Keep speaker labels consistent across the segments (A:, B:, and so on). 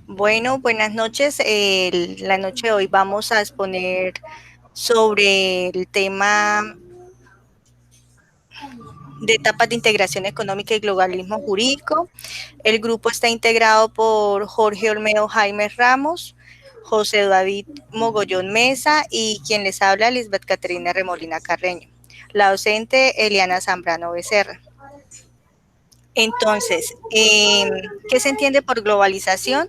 A: Bueno, buenas noches. La noche de hoy vamos a exponer sobre el tema de etapas de integración económica y globalismo jurídico. El grupo está integrado por Jorge Olmedo Jaime Ramos, José David Mogollón Mesa y quien les habla, Lisbeth Caterina Remolina Carreño. La docente, Eliana Zambrano Becerra. Entonces, ¿qué se entiende por globalización?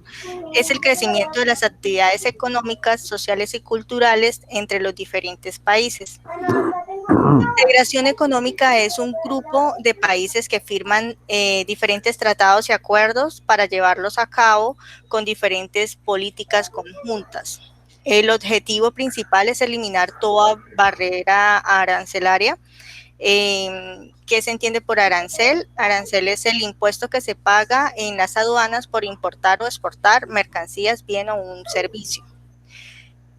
A: Es el crecimiento de las actividades económicas, sociales y culturales entre los diferentes países. Integración económica es un grupo de países que firman diferentes tratados y acuerdos para llevarlos a cabo con diferentes políticas conjuntas. El objetivo principal es eliminar toda barrera arancelaria. ¿Qué se entiende por arancel? Arancel es el impuesto que se paga en las aduanas por importar o exportar mercancías, bien o un servicio.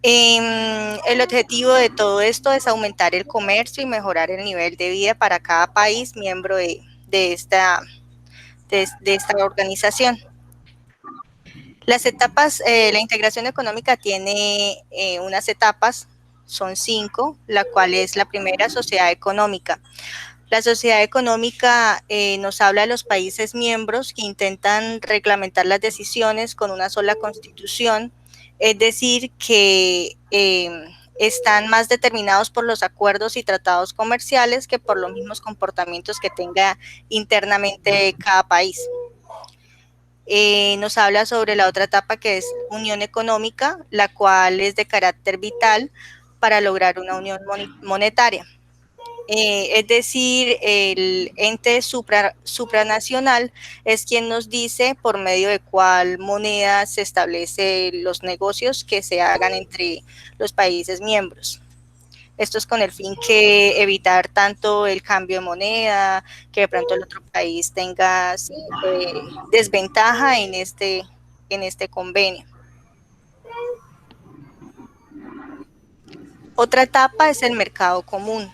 A: El objetivo de todo esto es aumentar el comercio y mejorar el nivel de vida para cada país miembro de esta organización. Las etapas, la integración económica tiene unas etapas, son 5, la cual es la primera, sociedad económica. La sociedad económica nos habla de los países miembros que intentan reglamentar las decisiones con una sola constitución, es decir, que están más determinados por los acuerdos y tratados comerciales que por los mismos comportamientos que tenga internamente cada país. Nos habla sobre la otra etapa que es unión económica, la cual es de carácter vital para lograr una unión monetaria. Es decir, el ente supranacional es quien nos dice por medio de cuál moneda se establecen los negocios que se hagan entre los países miembros. Esto es con el fin que evitar tanto el cambio de moneda, que de pronto el otro país tenga desventaja en este convenio. Otra etapa es el mercado común.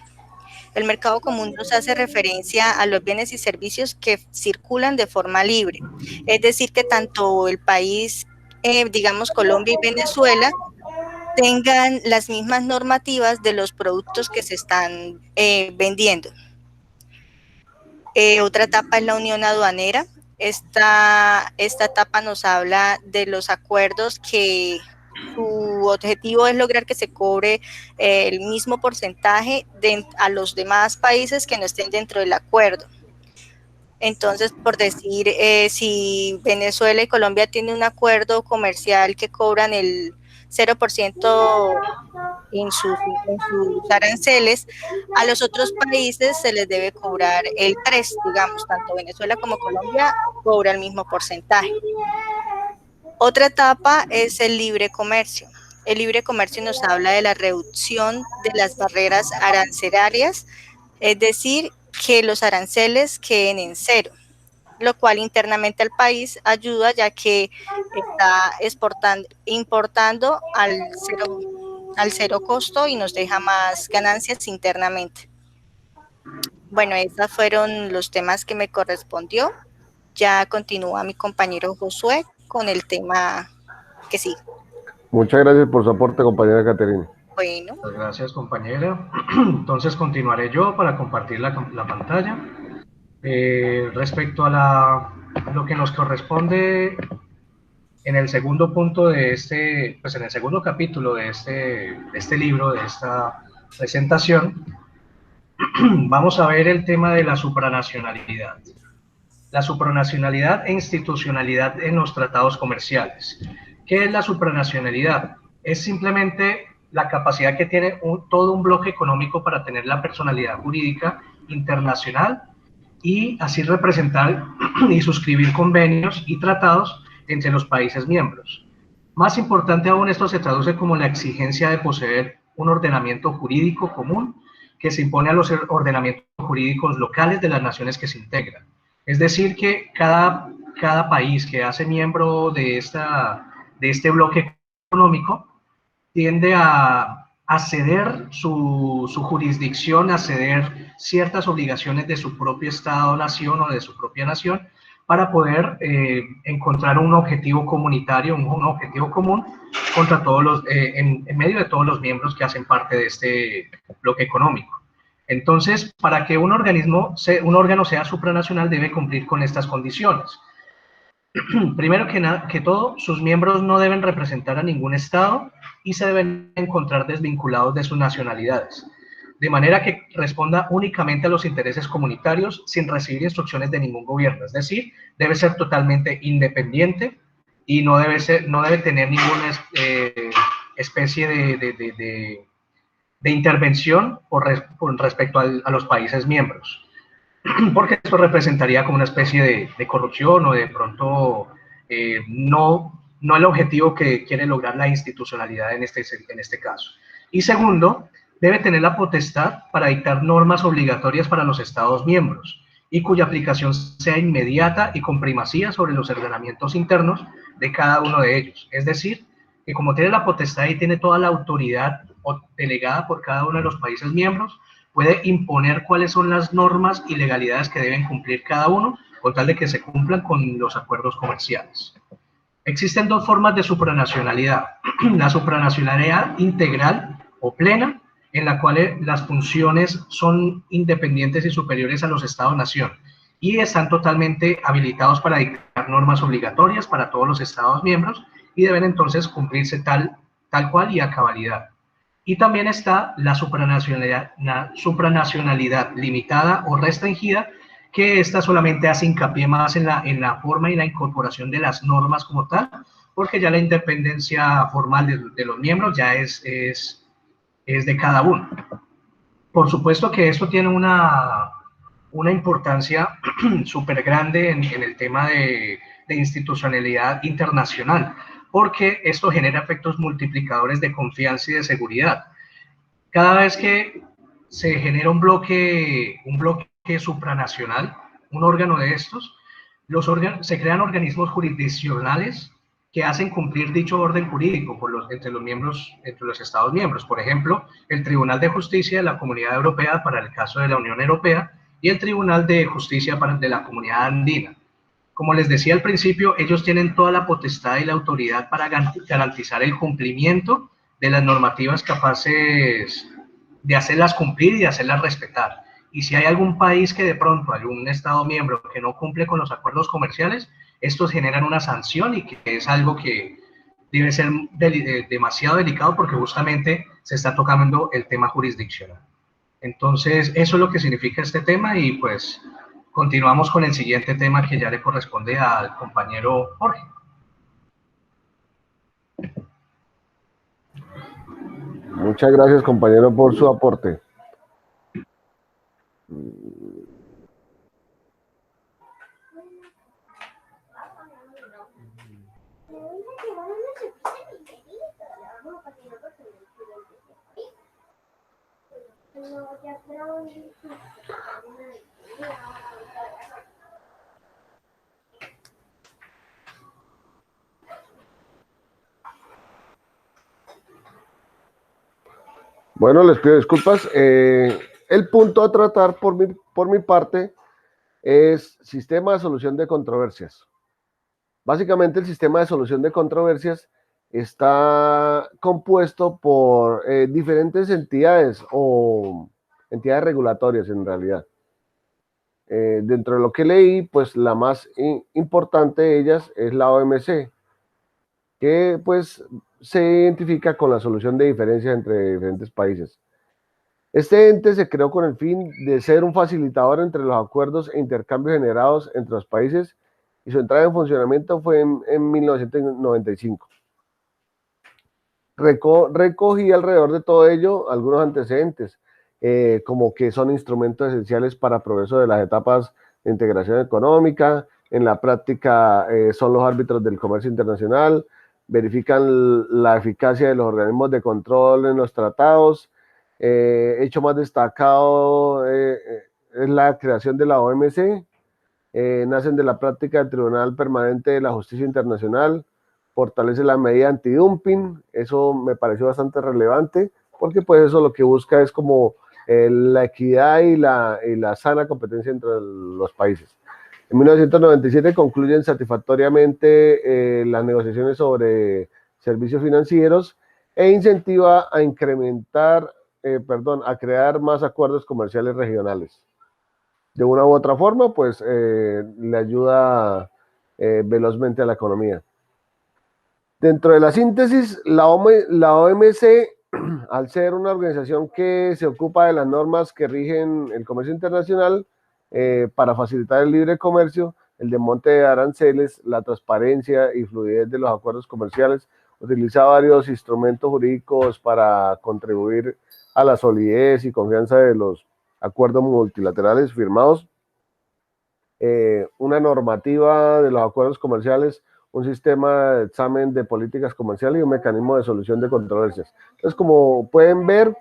A: El mercado común nos hace referencia a los bienes y servicios que circulan de forma libre. Es decir, que tanto el país, digamos Colombia y Venezuela, tengan las mismas normativas de los productos que se están vendiendo. Otra etapa es la unión aduanera. Esta etapa nos habla de los acuerdos que su objetivo es lograr que se cobre el mismo porcentaje a los demás países que no estén dentro del acuerdo. Entonces, por decir, si Venezuela y Colombia tienen un acuerdo comercial que cobran el 0% en sus aranceles, a los otros países se les debe cobrar el 3%, digamos, tanto Venezuela como Colombia cobra el mismo porcentaje. Otra etapa es el libre comercio. El libre comercio nos habla de la reducción de las barreras arancelarias, es decir, que los aranceles queden en cero, lo cual internamente al país ayuda ya que está importando al cero costo y nos deja más ganancias internamente. Bueno, esos fueron los temas que me correspondió. Ya continúa mi compañero Josué con el tema que sigue.
B: Muchas gracias por su aporte, compañera Caterina.
A: Bueno.
C: Muchas gracias, compañera. Entonces continuaré yo para compartir la pantalla. Respecto a lo que nos corresponde en el segundo punto de pues en el segundo capítulo de este libro, de esta presentación, vamos a ver el tema de la supranacionalidad. La supranacionalidad e institucionalidad en los tratados comerciales. ¿Qué es la supranacionalidad? Es simplemente la capacidad que tiene todo un bloque económico para tener la personalidad jurídica internacional y así representar y suscribir convenios y tratados entre los países miembros. Más importante aún, esto se traduce como la exigencia de poseer un ordenamiento jurídico común que se impone a los ordenamientos jurídicos locales de las naciones que se integran. Es decir, que cada país que hace miembro de este bloque económico tiende a ceder su jurisdicción, a ceder ciertas obligaciones de su propio Estado-nación o de su propia nación para poder encontrar un objetivo comunitario, un objetivo común contra todos los, en medio de todos los miembros que hacen parte de este bloque económico. Entonces, para que un órgano sea supranacional debe cumplir con estas condiciones. Primero que todo, sus miembros no deben representar a ningún Estado y se deben encontrar desvinculados de sus nacionalidades, de manera que responda únicamente a los intereses comunitarios sin recibir instrucciones de ningún gobierno. Es decir, debe ser totalmente independiente y no debe tener ninguna especie de intervención con respecto a los países miembros, porque esto representaría como una especie de corrupción o de pronto no el objetivo que quiere lograr la institucionalidad en este caso. Y segundo, debe tener la potestad para dictar normas obligatorias para los Estados miembros y cuya aplicación sea inmediata y con primacía sobre los ordenamientos internos de cada uno de ellos. Es decir, que como tiene la potestad y tiene toda la autoridad delegada por cada uno de los países miembros, puede imponer cuáles son las normas y legalidades que deben cumplir cada uno, con tal de que se cumplan con los acuerdos comerciales. Existen dos formas de supranacionalidad. La supranacionalidad integral o plena, en la cual las funciones son independientes y superiores a los Estados-nación y están totalmente habilitados para dictar normas obligatorias para todos los Estados miembros y deben entonces cumplirse tal cual y a cabalidad. Y también está la supranacionalidad limitada o restringida, que esta solamente hace hincapié más en la forma y la incorporación de las normas como tal, porque ya la independencia formal de los miembros ya es de cada uno. Por supuesto que esto tiene una importancia súper grande en el tema de institucionalidad internacional, porque esto genera efectos multiplicadores de confianza y de seguridad. Cada vez que se genera un bloque supranacional, un órgano de estos, se crean organismos jurisdiccionales que hacen cumplir dicho orden jurídico entre los Estados miembros. Por ejemplo, el Tribunal de Justicia de la Comunidad Europea para el caso de la Unión Europea y el Tribunal de Justicia de la Comunidad Andina. Como les decía al principio, ellos tienen toda la potestad y la autoridad para garantizar el cumplimiento de las normativas capaces de hacerlas cumplir y de hacerlas respetar. Y si hay algún país que de pronto, algún Estado miembro que no cumple con los acuerdos comerciales, estos generan una sanción y que es algo que debe ser demasiado delicado porque justamente se está tocando el tema jurisdiccional. Entonces, eso es lo que significa este tema y pues continuamos con el siguiente tema que ya le corresponde al compañero Jorge.
B: Muchas gracias, compañero, por su aporte. Bueno, les pido disculpas. El punto a tratar por mi parte es sistema de solución de controversias. Básicamente, el sistema de solución de controversias está compuesto por diferentes entidades o entidades regulatorias en realidad. Dentro de lo que leí, pues la más importante de ellas es la OMC, que pues se identifica con la solución de diferencias entre diferentes países. Este ente se creó con el fin de ser un facilitador entre los acuerdos e intercambios generados entre los países y su entrada en funcionamiento fue en 1995. Recogí alrededor de todo ello algunos antecedentes, como que son instrumentos esenciales para progreso de las etapas de integración económica. En la práctica son los árbitros del comercio internacional, verifican la eficacia de los organismos de control en los tratados. Hecho más destacado es la creación de la OMC. Nacen de la práctica del Tribunal Permanente de la Justicia Internacional, fortalece la medida antidumping. Eso me pareció bastante relevante, porque pues eso lo que busca es como la equidad y la sana competencia entre los países. En 1997 concluyen satisfactoriamente las negociaciones sobre servicios financieros e incentiva a a crear más acuerdos comerciales regionales. De una u otra forma, pues le ayuda velozmente a la economía. Dentro de la síntesis, la OMC, al ser una organización que se ocupa de las normas que rigen el comercio internacional, para facilitar el libre comercio, el desmonte de aranceles, la transparencia y fluidez de los acuerdos comerciales, utiliza varios instrumentos jurídicos para contribuir a la solidez y confianza de los acuerdos multilaterales firmados, una normativa de los acuerdos comerciales, un sistema de examen de políticas comerciales y un mecanismo de solución de controversias. Entonces, como pueden ver,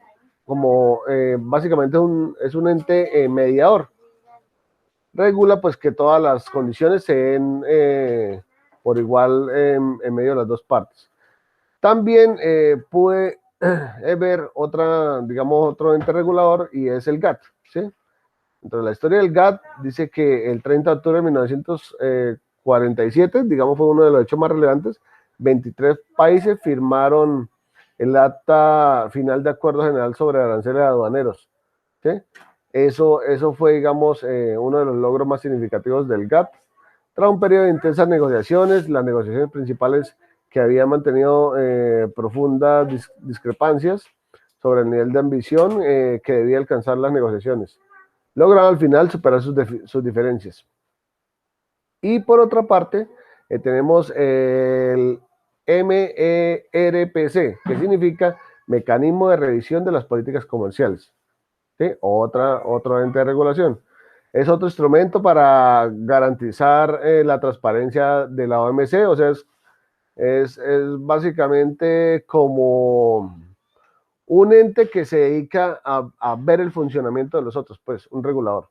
B: básicamente es un ente mediador. Regula pues que todas las condiciones se den por igual en medio de las dos partes. También pude ver otro ente regulador, y es el GATT, ¿sí? Dentro de la historia del GATT dice que el 30 de octubre de 1947, digamos, fue uno de los hechos más relevantes. 23 países firmaron el acta final de acuerdo general sobre aranceles aduaneros, ¿sí? Eso fue, digamos, uno de los logros más significativos del GATT. Tras un periodo de intensas negociaciones, las negociaciones principales que habían mantenido profundas discrepancias sobre el nivel de ambición que debía alcanzar las negociaciones, lograron al final superar sus diferencias. Y por otra parte, tenemos el MERPC, que significa Mecanismo de Revisión de las Políticas Comerciales, ¿sí? Otro ente de regulación. Es otro instrumento para garantizar la transparencia de la OMC, o sea, es básicamente como un ente que se dedica a ver el funcionamiento de los otros, pues un regulador.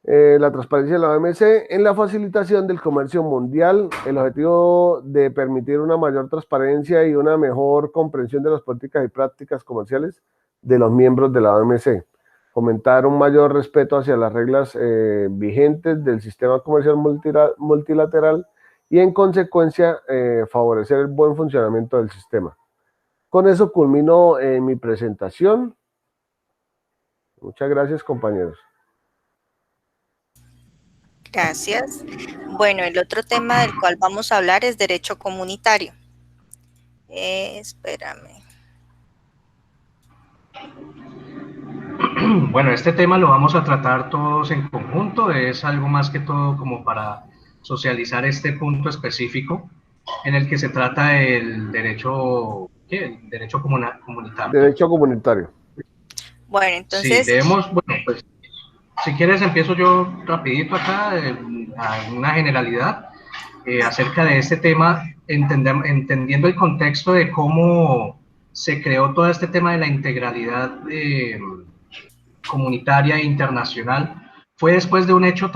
B: La transparencia de la OMC en la facilitación del comercio mundial, el objetivo de permitir una mayor transparencia y una mejor comprensión de las políticas y prácticas comerciales de los miembros de la OMC, fomentar un mayor respeto hacia las reglas vigentes del sistema comercial multilateral y en consecuencia favorecer el buen funcionamiento del sistema. Con eso culmino mi presentación. Muchas gracias, compañeros.
A: Gracias. Bueno, el otro tema del cual vamos a hablar es derecho comunitario. Espérame.
C: Bueno, este tema lo vamos a tratar todos en conjunto, es algo más que todo como para socializar este punto específico en el que se trata el derecho, ¿qué? El derecho comunitario.
B: Derecho comunitario.
A: Bueno, entonces...
C: Sí, bueno, pues si quieres empiezo yo rapidito acá, a una generalidad acerca de este tema, entendiendo el contexto de cómo se creó todo este tema de la integralidad comunitaria e internacional. Fue después de un hecho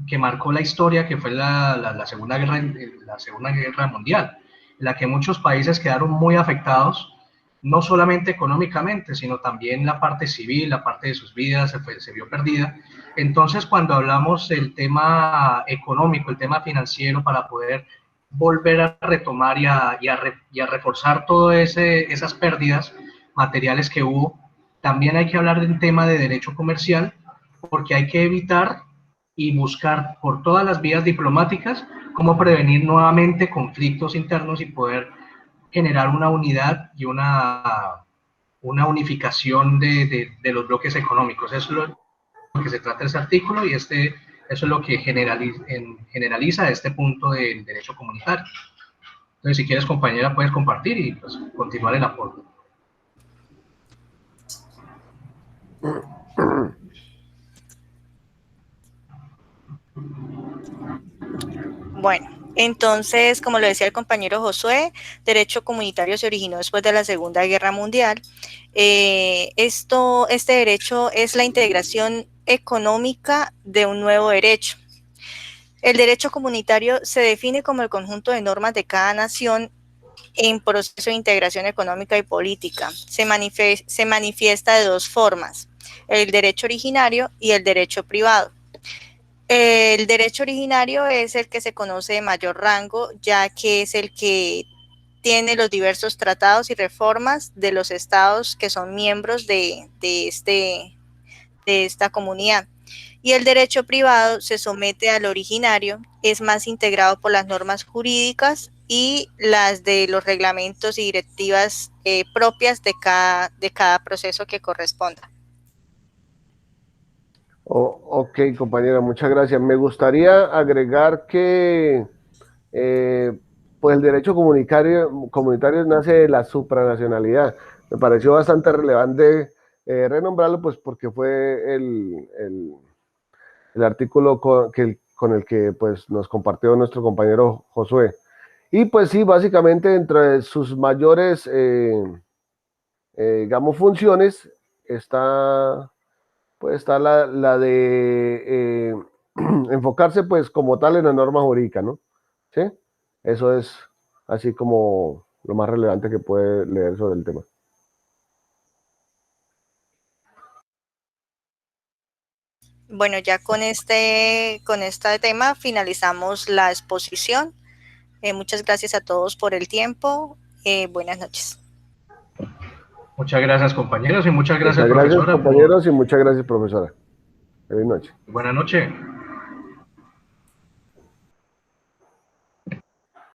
C: que marcó la historia, que fue la Segunda Guerra Mundial, en la que muchos países quedaron muy afectados, no solamente económicamente, sino también la parte civil, la parte de sus vidas se vio perdida. Entonces, cuando hablamos del tema económico, el tema financiero, para poder volver a retomar y a reforzar todas esas pérdidas materiales que hubo, también hay que hablar del tema de derecho comercial, porque hay que evitar y buscar por todas las vías diplomáticas cómo prevenir nuevamente conflictos internos y poder generar una unidad y una unificación de los bloques económicos. Eso es lo que se trata ese artículo y eso es lo que generaliza este punto del derecho comunitario. Entonces, si quieres, compañera, puedes compartir y pues, continuar el aporte.
A: Bueno, entonces, como lo decía el compañero Josué, derecho comunitario se originó después de la Segunda Guerra Mundial. Este derecho es la integración económica de un nuevo derecho. El derecho comunitario se define como el conjunto de normas de cada nación en proceso de integración económica y política. Se manifiesta de dos formas, el derecho originario y el derecho privado. El derecho originario es el que se conoce de mayor rango, ya que es el que tiene los diversos tratados y reformas de los estados que son miembros de esta comunidad. Y el derecho privado se somete al originario, es más integrado por las normas jurídicas y las de los reglamentos y directivas propias de cada proceso que corresponda.
B: Ok, compañera, muchas gracias. Me gustaría agregar que pues el derecho comunitario nace de la supranacionalidad. Me pareció bastante relevante renombrarlo, pues porque fue el artículo con el que pues, nos compartió nuestro compañero Josué. Y pues sí, básicamente entre sus mayores, digamos, funciones está, pues, está la de enfocarse pues como tal en la norma jurídica, ¿no? ¿Sí? Eso es así como lo más relevante que puede leer sobre el tema.
A: Bueno, ya con este tema finalizamos la exposición. Muchas gracias a todos por el tiempo. Buenas noches.
C: Muchas gracias, compañeros, y muchas gracias,
B: Muchas gracias,
C: profesora, por...
B: compañeros, y muchas gracias, profesora. Feliz noche.
C: Buenas noches.